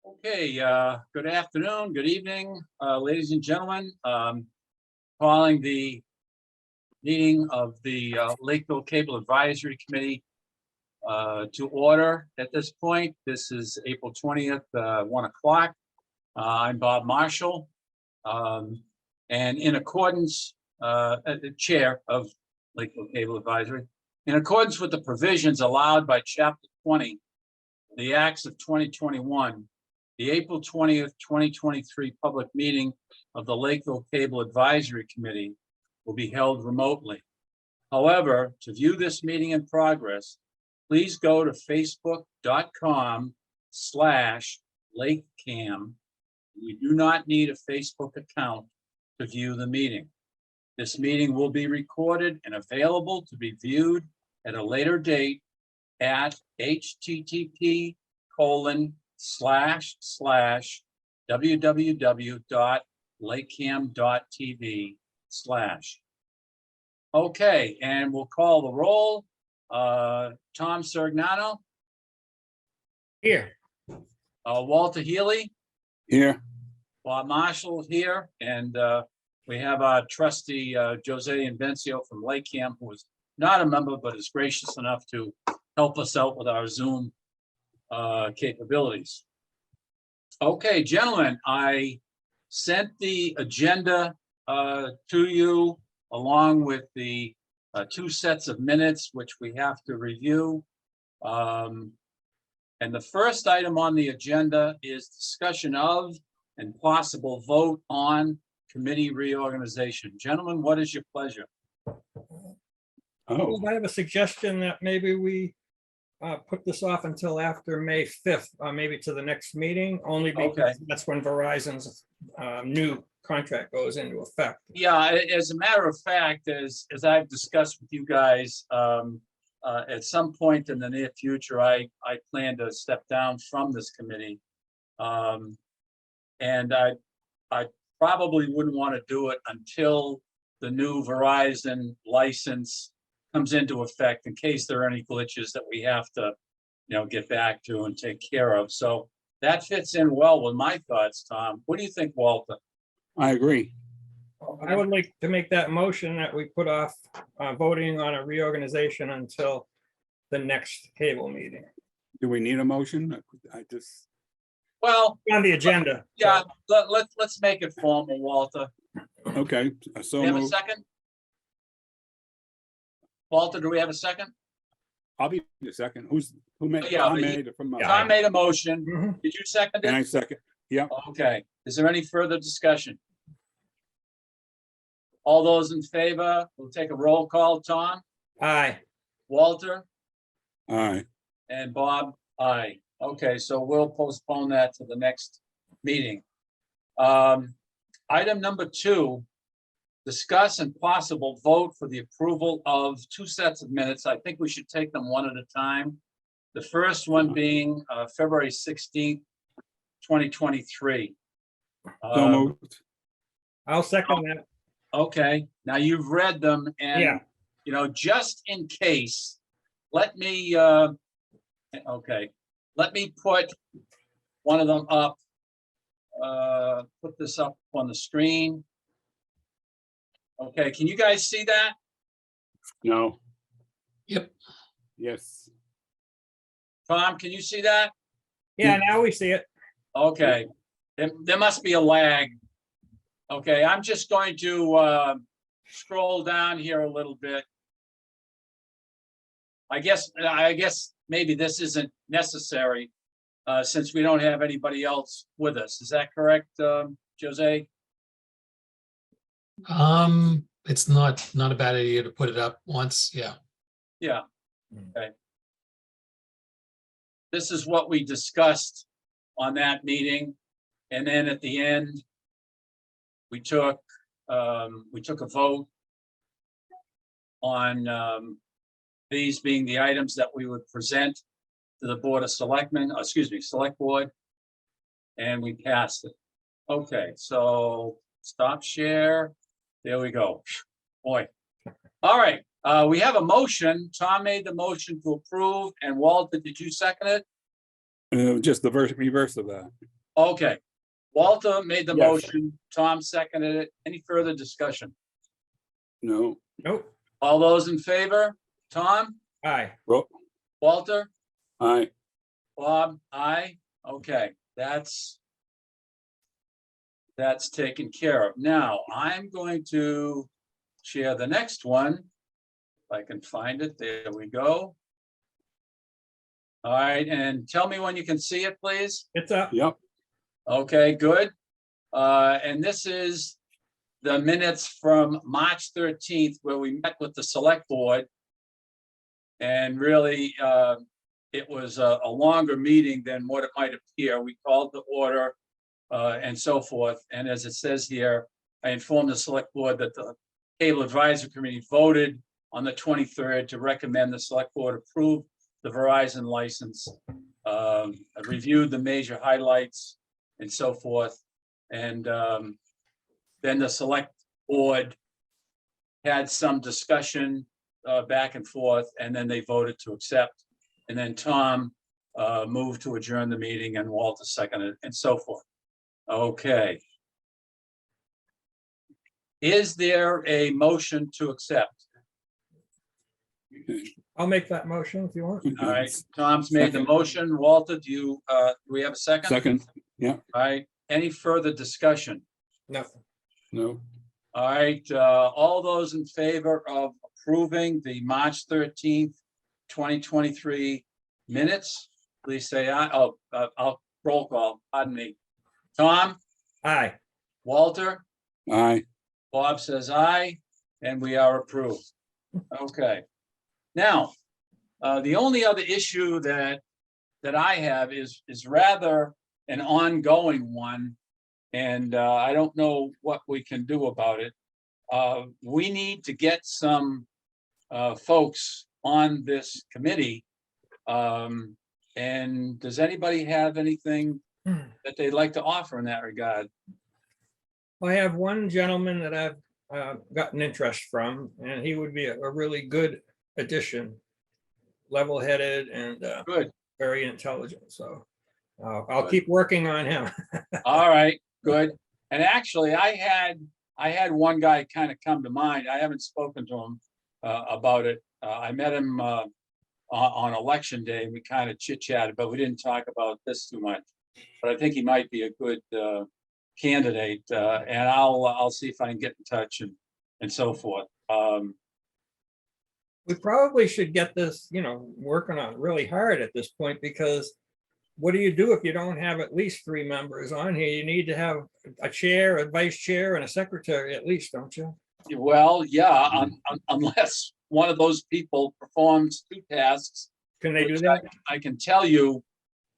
Okay, good afternoon, good evening, ladies and gentlemen. Calling the meeting of the Lakeville Cable Advisory Committee to order at this point. This is April 20th, 1 o'clock. I'm Bob Marshall, and in accordance, the chair of Lakeville Cable Advisory, in accordance with the provisions allowed by Chapter 20, the Acts of 2021, the April 20th, 2023 public meeting of the Lakeville Cable Advisory Committee will be held remotely. However, to view this meeting in progress, please go to facebook.com/LakeCAM. You do not need a Facebook account to view the meeting. This meeting will be recorded and available to be viewed at a later date at http://www.lakecam.tv/. Okay, and we'll call the roll. Tom Sergnano. Here. Walter Healy. Here. Bob Marshall here, and we have our trustee Jose Invencio from LakeCAM, who is not a member but is gracious enough to help us out with our Zoom capabilities. Okay, gentlemen, I sent the agenda to you along with the 2 sets of minutes, which we have to review. And the first item on the agenda is discussion of and possible vote on committee reorganization. Gentlemen, what is your pleasure? Oh, I have a suggestion that maybe we put this off until after May 5th, maybe to the next meeting, only because Okay. that's when Verizon's new contract goes into effect. Yeah, as a matter of fact, as I've discussed with you guys, at some point in the near future, I plan to step down from this committee. And I probably wouldn't want to do it until the new Verizon license comes into effect, in case there are any glitches that we have to, get back to and take care of. So that fits in well with my thoughts, Tom. What do you think, Walter? I agree. I would like to make that motion that we put off voting on a reorganization until the next cable meeting Do we need a motion? I just, Well, on the agenda. yeah, let's make it formal, Walter. okay, Do so we have a moved. second? Walter, do we have a second? I'll be the second. Who made, Yeah, I but made it from, Tom made a motion. Mhm. Did you second and I it? second. Yeah, Okay. Is there any further discussion? All those in favor, we'll take a roll call. Tom, Aye. Walter, all right. and Bob, aye. Okay, so we'll postpone that to the next meeting. Item number 2, discuss and possible vote for the approval of 2 sets of minutes. I think we should take them one at a time. The first one being February 16th, 2023. So moved. I'll second that. Okay, now you've read them, and Yeah. just in case, let me let me put one of them up. Put this up on the screen. Okay, can you guys see that? No. Yep. Yes. Tom, can you see that? Yeah, now we see it. Okay, there must be a lag. Okay, I'm just going to scroll down here a little bit. I guess maybe this isn't necessary since we don't have anybody else with us. Is that correct, Jose? It's not a bad idea to put it up once. Yeah. Yeah. Okay. This is what we discussed on that meeting, and then at the end, we took a vote on these being the items that we would present to the Board of Selectmen, Select Board, and we passed it. Okay, so stop share. There we go. Boy. All right, we have a motion. Tom made the motion to approve, and Walter, did you second it? Just the reverse of that. Okay. Walter made the Yes. motion. Tom seconded it. Any further discussion? No, Nope. All those in favor? Tom, Aye. Walter, aye, Bob, aye. Okay, that's taken care of. Now, I'm going to share the next one. If I can find it, there we go. All right, and tell me when you can see it, please. It's up. yep, Okay, good. And this is the minutes from March 13th, where we met with the select board. And really, it was a longer meeting than what it might appear. We called the order and so forth. And as it says here, I informed the select board that the Cable Advisory Committee voted on the 23rd to recommend the select board approve the Verizon license. I reviewed the major highlights and so forth. And then the select board had some discussion back and forth, and then they voted to accept. And then Tom moved to adjourn the meeting, and Walter seconded, and so forth. Okay. Is there a motion to accept? I'll make that motion if you want. All right, Tom's made the Second. motion. Walter, do we have a second? second, All right, any further discussion? No. no, All right, all those in favor of approving the March 13th, 2023 minutes, please say aye. Oh, I'll roll call, pardon me. Tom, Aye. Walter, aye, Bob says aye, and we are approved. Okay. Now, the only other issue that I have is rather an ongoing one. And I don't know what we can do about it. We need to get some folks on this committee. And does anybody have anything that they'd like to offer in that regard? I have one gentleman that I've gotten interest from, and he would be a really good addition. Level-headed and Good. very intelligent, so I'll keep working on him. All right, good. And actually, I had one guy kind of come to mind. I haven't spoken to him about it. I met him on election day. We kind of chit-chatted, but we didn't talk about this too much. But I think he might be a good candidate, and I'll see if I can get in touch and so forth. We probably should get this, working on it really hard at this point, because what do you do if you don't have at least 3 members on here? You need to have a chair, a vice chair, and a secretary at least, don't you? Well, yeah, unless one of those people performs 2 tasks. Can they do which that? I can tell you,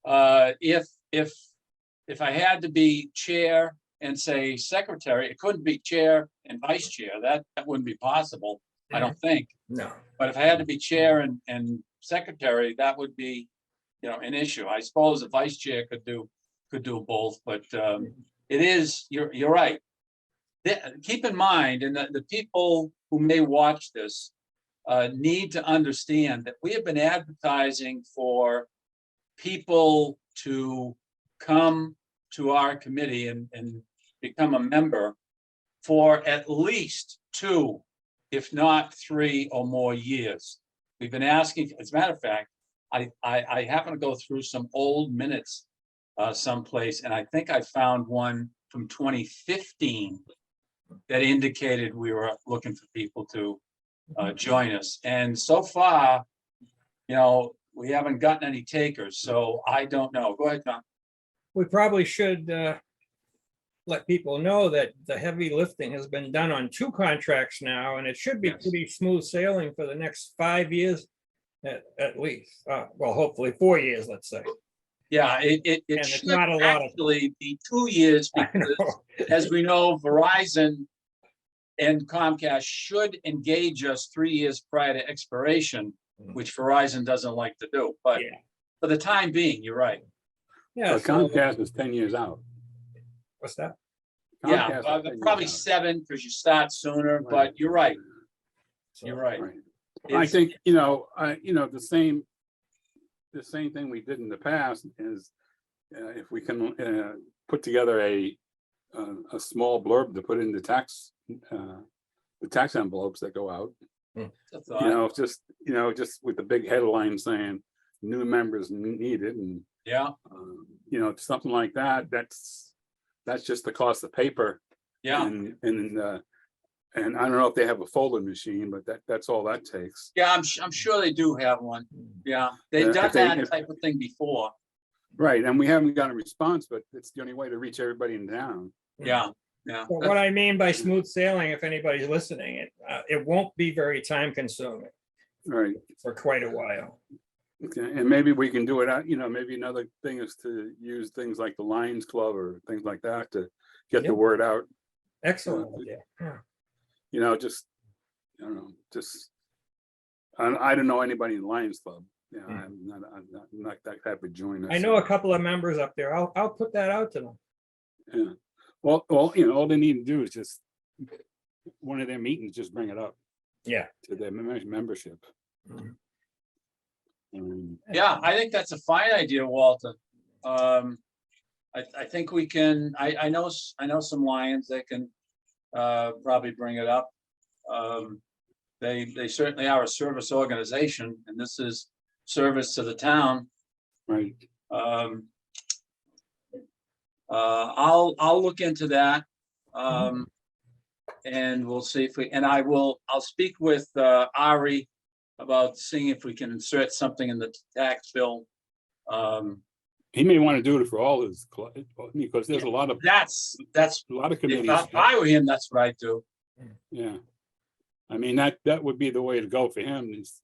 if I had to be chair and say secretary, it couldn't be chair and vice chair. That wouldn't be possible, I don't think. No. But if I had to be chair and secretary, that would be, an issue. I suppose the vice chair could do both, but it is, you're right. Keep in mind, and the people who may watch this need to understand that we have been advertising for people to come to our committee and become a member for at least 2, if not 3 or more years. We've been asking, as a matter of fact, I happen to go through some old minutes someplace, and I think I found one from 2015 that indicated we were looking for people to join us. And so far, we haven't gotten any takers, so I don't know. Go ahead, Tom. We probably should let people know that the heavy lifting has been done on 2 contracts now, and it should be Yes. pretty smooth sailing for the next 5 years at least. Well, hopefully 4 years, let's say. Yeah, it it's should not a lot of- actually be 2 years I because, know. as we know, Verizon and Comcast should engage us 3 years prior to expiration, which Verizon doesn't like to do. But Yeah. for the time being, you're right. Yeah. but Comcast is 10 years out. What's that? Yeah, Comcast is 10 years probably out. 7 because you start sooner, but you're right. You're right. Right. I It's- think, the same thing we did in the past is if we can put together a small blurb to put in the tax envelopes that go out, That's a thought. just with the big headline saying new members needed, and Yeah, something like that. That's just the cost of paper. yeah, And I don't know if they have a folding machine, but that's all that takes. yeah, I'm sure they do have one. Yeah, they've Yeah, done if they- that if- type of thing before. Right, and we haven't gotten a response, but it's the only way to reach everybody in town. Yeah, yeah. But what I mean by smooth sailing, if anybody's listening, it won't be very time consuming Right, for quite a while. okay, and maybe we can do it out, maybe another thing is to use things like the Lions Club or things like that to get Yep. the word out. Excellent idea. I don't know, I don't know anybody in the Lions Club. I'm not that type of joiner. I know a couple of members up there. I'll put that out to them. Yeah. Well, all they need to do is just one of their meetings, just bring it up Yeah. to their membership. Mhm. Yeah, I think that's a fine idea, Walter. I think we can, I know some Lions that can probably bring it up. They certainly are a service organization, and this is service to the town. Right. I'll look into that. And we'll see if I'll speak with Ari about seeing if we can insert something in the tax bill. He may want to do it for all his, because there's a lot of That's, committees. if I were him, that's what I'd do. Yeah. I mean, that would be the way to go for him, is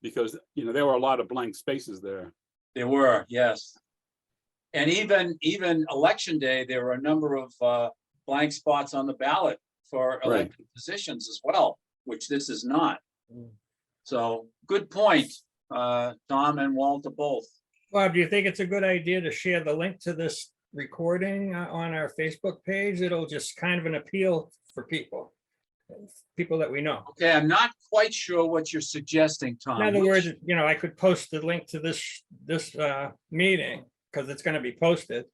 because, there were a lot of blank spaces there. There were, yes. And even election day, there were a number of blank spots on the ballot for elected positions as well, which this is not. So, good point, Tom and Walter both. Bob, do you think it's a good idea to share the link to this recording on our Facebook page? It'll just kind of an appeal for people that we know. Okay, I'm not quite sure what you're suggesting, Tom. In other Which- words, I could post the link to this meeting because it's going to be posted.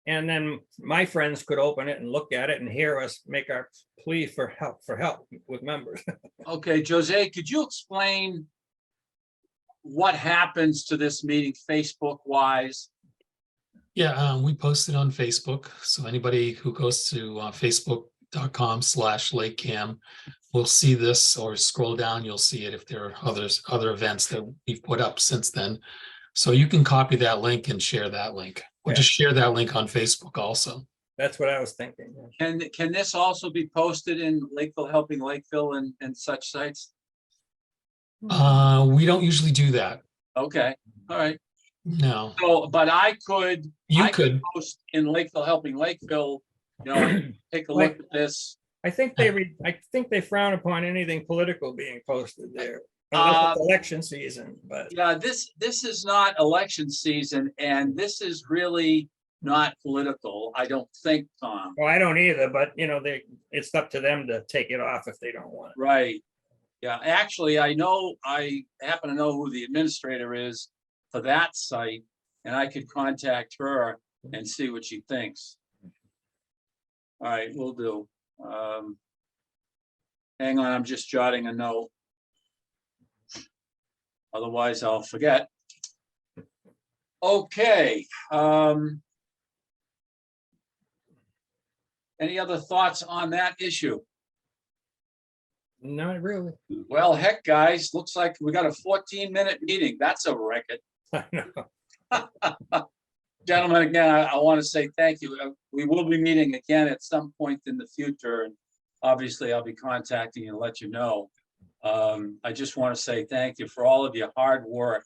And then my friends could open it and look at it and hear us make our plea for help with members. Okay, Jose, could you explain what happens to this meeting Facebook wise? Yeah, we posted on Facebook. So anybody who goes to facebook.com/LakeCAM will see this, or scroll down, you'll see it if there are other events that we've put up since then. So you can copy that link and share that link, or just share that link on Facebook also. That's what I was thinking. Can this also be posted in Lakeville Helping Lakeville and such sites? We don't usually do that. Okay, all right. No, So, but I could you could. post in Lakeville Helping Lakeville, take a look at this. I think they frown upon anything political being posted there. Unless it's election season, but Yeah, this is not election season, and this is really not political, I don't think, Tom. well, I don't either, but it's up to them to take it off if they don't want it. Right. Yeah, actually, I happen to know who the administrator is for that site, and I could contact her and see what she thinks. All right, we'll do. Hang on, I'm just jotting a note. Otherwise, I'll forget. Okay. Any other thoughts on that issue? Not really. Well, heck, guys, looks like we got a 14-minute meeting. That's a record. I know. Gentlemen, again, I want to say thank you. We will be meeting again at some point in the future, and obviously I'll be contacting you and let you know. I just want to say thank you for all of your hard work.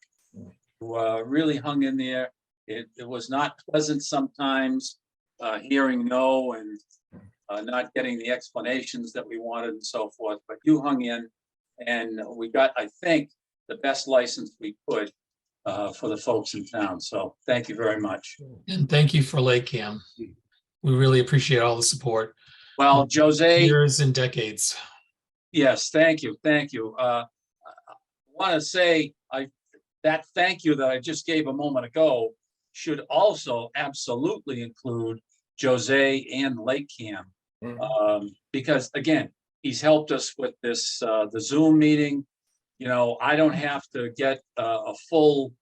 You really hung in there. It was not pleasant sometimes, hearing no and not getting the explanations that we wanted and so forth, but you hung in, and we got, I think, the best license we could for the folks in town. So thank you very much. And thank you for LakeCAM. We really appreciate all the support. Well, Jose. Years and decades. Yes, thank you, thank you. I want to say that thank you that I just gave a moment ago should also absolutely include Jose and LakeCAM. Because again, he's helped us with this, the Zoom meeting. You know, I don't have to get a full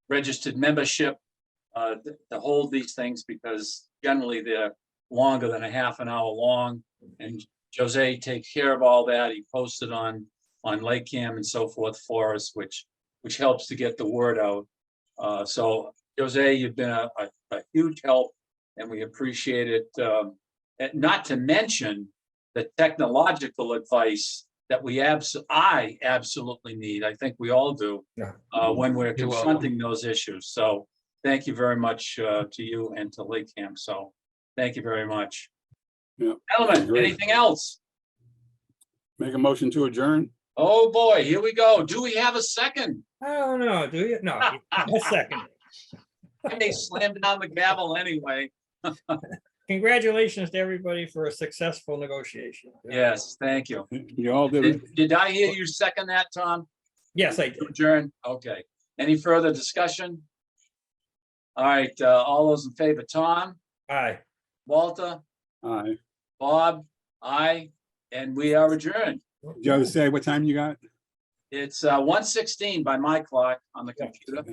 registered membership to hold these things, because generally they're longer than a half an hour long. And Jose takes care of all that. He posted on LakeCAM and so forth for us, which helps to get the word out. So Jose, you've been a huge help, and we appreciate it. And not to mention the technological advice that I absolutely need. I think we all do, Yeah. when we're You're welcome. confronting those issues. So thank you very much to you and to LakeCAM. So thank you very much. Yeah. Gentlemen, Great. anything else? Make a motion to adjourn. Oh, boy, here we go. Do we have a second? I don't know, do you? No, a second. I may slam down the gavel anyway. Congratulations to everybody for a successful negotiation. Yes, thank you. You all did it. Did I hear you second that, Tom? Yes, I To did. adjourn? Okay. Any further discussion? All right, all those in favor, Tom, Aye. Walter, Aye. Bob, I, and we are adjourned. Did you have to say what time you got? It's 1:16 by my clock on the computer.